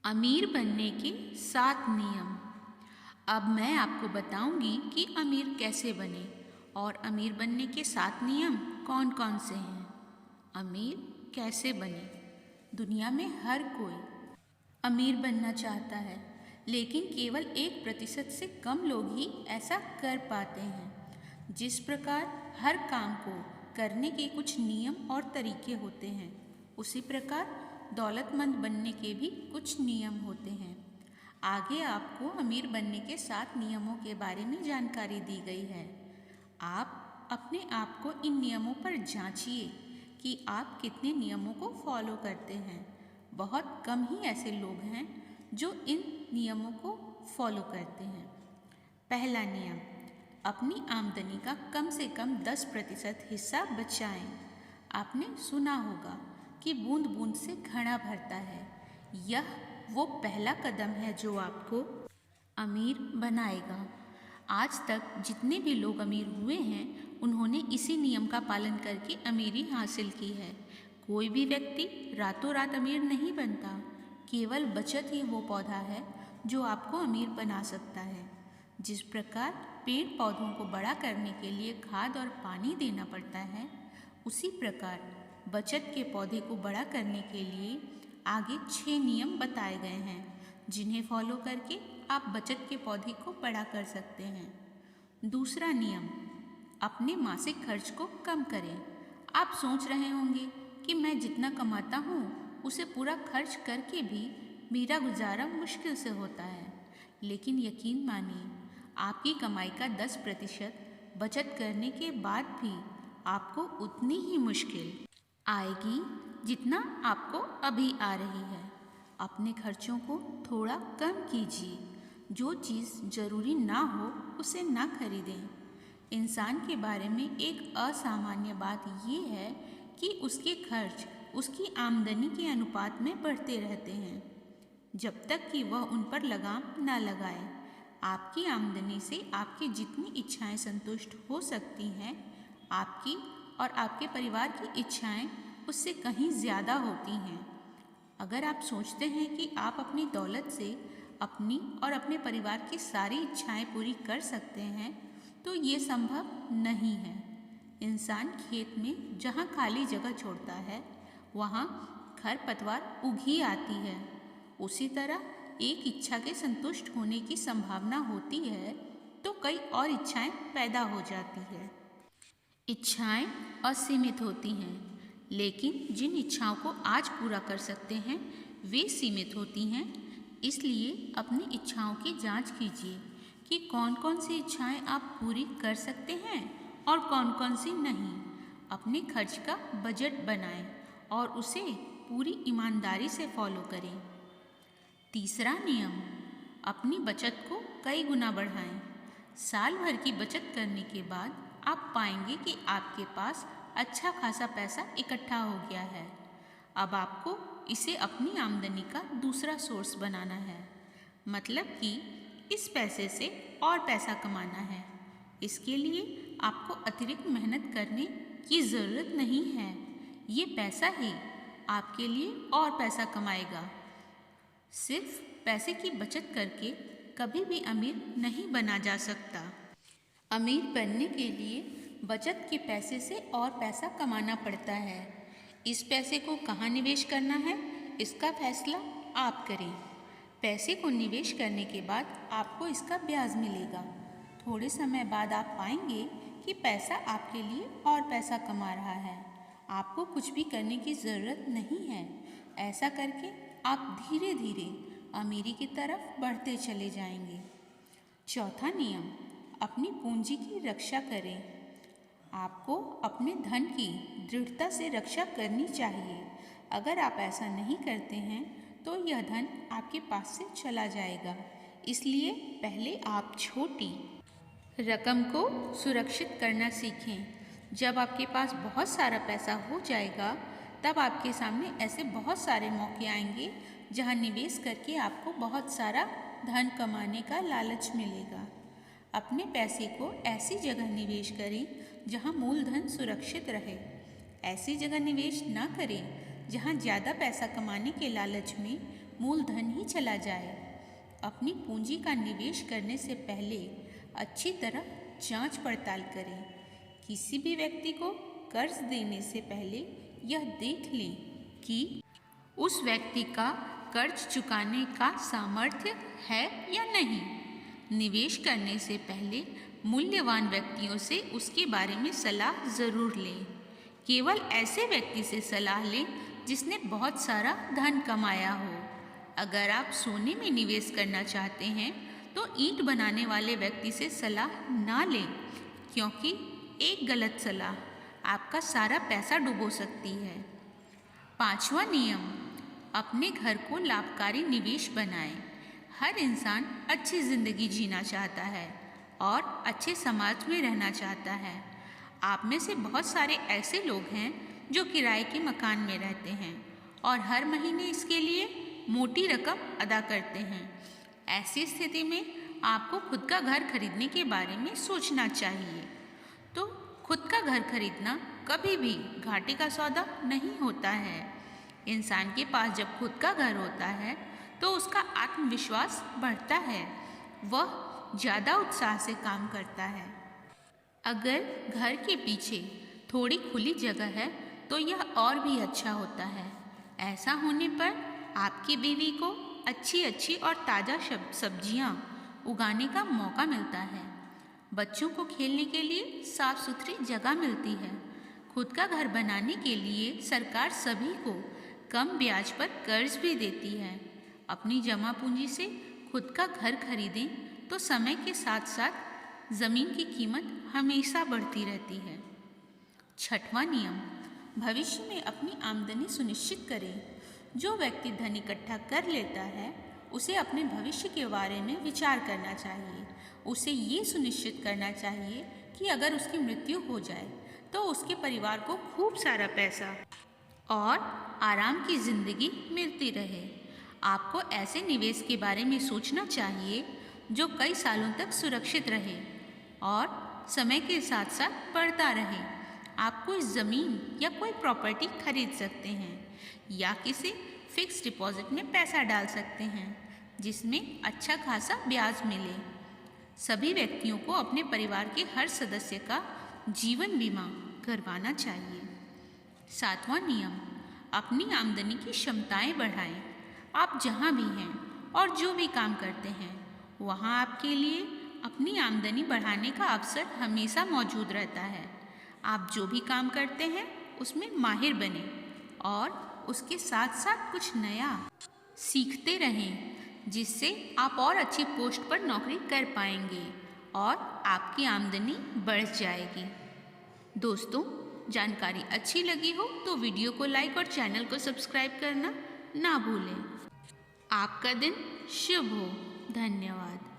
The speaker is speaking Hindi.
अमीर बनने के 7 नियम। अब मैं आपको बताऊंगी कि अमीर कैसे बने और अमीर बनने के 7 नियम कौन कौन से हैं। अमीर कैसे बने? दुनिया में हर कोई अमीर बनना चाहता है, लेकिन केवल 1% से कम लोग ही ऐसा कर पाते हैं। जिस प्रकार हर काम को करने के कुछ नियम और तरीके होते हैं, उसी प्रकार दौलतमंद बनने के भी कुछ नियम होते हैं। आगे आपको अमीर बनने के 7 नियमों के बारे में जानकारी दी गई है। आप अपने आप को इन नियमों पर जांचिए कि आप कितने नियमों को फॉलो करते हैं। बहुत कम ही ऐसे लोग हैं जो इन नियमों को फॉलो करते हैं। पहला नियम, अपनी आमदनी का कम से कम 10% हिस्सा बचाएं। आपने सुना होगा कि बूंद बूंद से घड़ा भरता है। यह वो पहला कदम है जो आपको अमीर बनाएगा। आज तक जितने भी लोग अमीर हुए हैं, उन्होंने इसी नियम का पालन करके अमीरी हासिल की है। कोई भी व्यक्ति रातों रात अमीर नहीं बनता। केवल बचत ही वो पौधा है जो आपको अमीर बना सकता है। जिस प्रकार पेड़ पौधों को बड़ा करने के लिए खाद और पानी देना पड़ता है, उसी प्रकार बचत के पौधे को बड़ा करने के लिए आगे 6 नियम बताए गए हैं, जिन्हें फॉलो करके आप बचत के पौधे को बड़ा कर सकते हैं। दूसरा नियम, अपने मासिक खर्च को कम करें। आप सोच रहे होंगे कि मैं जितना कमाता हूँ उसे पूरा खर्च करके भी मेरा गुजारा मुश्किल से होता है। लेकिन यकीन मानिए, आपकी कमाई का 10% बचत करने के बाद भी आपको उतनी ही मुश्किल आएगी जितना आपको अभी आ रही है। अपने खर्चों को थोड़ा कम कीजिए। जो चीज़ ज़रूरी ना हो उसे ना खरीदें। इंसान के बारे में एक असामान्य बात ये है कि उसके खर्च उसकी आमदनी के अनुपात में बढ़ते रहते हैं, जब तक कि वह उन पर लगाम ना लगाए। आपकी आमदनी से आपकी जितनी इच्छाएं संतुष्ट हो सकती हैं, आपकी और आपके परिवार की इच्छाएं उससे कहीं ज़्यादा होती हैं। अगर आप सोचते हैं कि आप अपनी दौलत से अपनी और अपने परिवार की सारी इच्छाएं पूरी कर सकते हैं, तो ये संभव नहीं है। इंसान खेत में जहाँ खाली जगह छोड़ता है, वहाँ खरपतवार उग ही आती है। उसी तरह एक इच्छा के संतुष्ट होने की संभावना होती है तो कई और इच्छाएं पैदा हो जाती है। इच्छाएं असीमित होती हैं, लेकिन जिन इच्छाओं को आज पूरा कर सकते हैं वे सीमित होती हैं। इसलिए अपनी इच्छाओं की जांच कीजिए कि कौन कौन सी इच्छाएं आप पूरी कर सकते हैं और कौन कौन सी नहीं। अपने खर्च का बजट बनाएं और उसे पूरी ईमानदारी से फॉलो करें। तीसरा नियम, अपनी बचत को कई गुना बढ़ाएं। साल भर की बचत करने के बाद आप पाएंगे कि आपके पास अच्छा खासा पैसा इकट्ठा हो गया है। अब आपको इसे अपनी आमदनी का दूसरा सोर्स बनाना है, मतलब कि इस पैसे से और पैसा कमाना है। इसके लिए आपको अतिरिक्त मेहनत करने की ज़रूरत नहीं है। ये पैसा ही आपके लिए और पैसा कमाएगा। सिर्फ पैसे की बचत करके कभी भी अमीर नहीं बना जा सकता। अमीर बनने के लिए बचत के पैसे से और पैसा कमाना पड़ता है। इस पैसे को कहाँ निवेश करना है, इसका फैसला आप करें। पैसे को निवेश करने के बाद आपको इसका ब्याज मिलेगा। थोड़े समय बाद आप पाएंगे कि पैसा आपके लिए और पैसा कमा रहा है। आपको कुछ भी करने की ज़रूरत नहीं है। ऐसा करके आप धीरे धीरे अमीरी की तरफ बढ़ते चले जाएंगे। चौथा नियम, अपनी पूंजी की रक्षा करें। आपको अपने धन की दृढ़ता से रक्षा करनी चाहिए। अगर आप ऐसा नहीं करते हैं तो यह धन आपके पास से चला जाएगा। इसलिए पहले आप छोटी रकम को सुरक्षित करना सीखें। जब आपके पास बहुत सारा पैसा हो जाएगा, तब आपके सामने ऐसे बहुत सारे मौके आएंगे जहां निवेश करके आपको बहुत सारा धन कमाने का लालच मिलेगा। अपने पैसे को ऐसी जगह निवेश करें जहां मूलधन सुरक्षित रहे। ऐसी जगह निवेश ना करें जहां ज़्यादा पैसा कमाने के लालच में मूलधन ही चला जाए। अपनी पूंजी का निवेश करने से पहले अच्छी तरह जांच पड़ताल करें। किसी भी व्यक्ति को कर्ज देने से पहले यह देख लें कि उस व्यक्ति का कर्ज चुकाने का सामर्थ्य है या नहीं। निवेश करने से पहले मूल्यवान व्यक्तियों से उसके बारे में सलाह ज़रूर लें। केवल ऐसे व्यक्ति से सलाह लें जिसने बहुत सारा धन कमाया हो। अगर आप सोने में निवेश करना चाहते हैं तो ईंट बनाने वाले व्यक्ति से सलाह ना लें, क्योंकि एक गलत सलाह आपका सारा पैसा डुबो सकती है। 5वां नियम, अपने घर को लाभकारी निवेश बनाएं। हर इंसान अच्छी ज़िंदगी जीना चाहता है और अच्छे समाज में रहना चाहता है। आप में से बहुत सारे ऐसे लोग हैं जो किराए के मकान में रहते हैं और हर महीने इसके लिए मोटी रकम अदा करते हैं। ऐसी स्थिति में आपको खुद का घर खरीदने के बारे में सोचना चाहिए। तो खुद का घर खरीदना कभी भी घाटे का सौदा नहीं होता है। इंसान के पास जब खुद का घर होता है तो उसका आत्मविश्वास बढ़ता है, वह ज़्यादा उत्साह से काम करता है। अगर घर के पीछे थोड़ी खुली जगह है तो यह और भी अच्छा होता है। ऐसा होने पर आपकी बीवी को अच्छी और ताज़ा सब्जियां उगाने का मौका मिलता है। बच्चों को खेलने के लिए साफ सुथरी जगह मिलती है। खुद का घर बनाने के लिए सरकार सभी को कम ब्याज पर कर्ज भी देती है। अपनी जमा पूंजी से खुद का घर खरीदें तो समय के साथ साथ ज़मीन की कीमत हमेशा बढ़ती रहती है। 6वां नियम, भविष्य में अपनी आमदनी सुनिश्चित करें। जो व्यक्ति धन इकट्ठा कर लेता है उसे अपने भविष्य के बारे में विचार करना चाहिए। उसे ये सुनिश्चित करना चाहिए कि अगर उसकी मृत्यु हो जाए तो उसके परिवार को खूब सारा पैसा और आराम की ज़िंदगी मिलती रहे। आपको ऐसे निवेश के बारे में सोचना चाहिए जो कई सालों तक सुरक्षित रहे और समय के साथ साथ बढ़ता रहे। आप कोई ज़मीन या कोई प्रॉपर्टी खरीद सकते हैं या किसी फिक्स डिपॉजिट में पैसा डाल सकते हैं जिसमें अच्छा खासा ब्याज मिले। सभी व्यक्तियों को अपने परिवार के हर सदस्य का जीवन बीमा करवाना चाहिए। 7वां नियम, अपनी आमदनी की क्षमताएं बढ़ाएं। आप जहां भी हैं और जो भी काम करते हैं वहां आपके लिए अपनी आमदनी बढ़ाने का अवसर हमेशा मौजूद रहता है। आप जो भी काम करते हैं उसमें माहिर बने और उसके साथ साथ कुछ नया सीखते रहें, जिससे आप और अच्छी पोस्ट पर नौकरी कर पाएंगे और आपकी आमदनी बढ़ जाएगी। दोस्तों, जानकारी अच्छी लगी हो तो वीडियो को लाइक और चैनल को सब्सक्राइब करना ना भूलें। आपका दिन शुभ हो। धन्यवाद।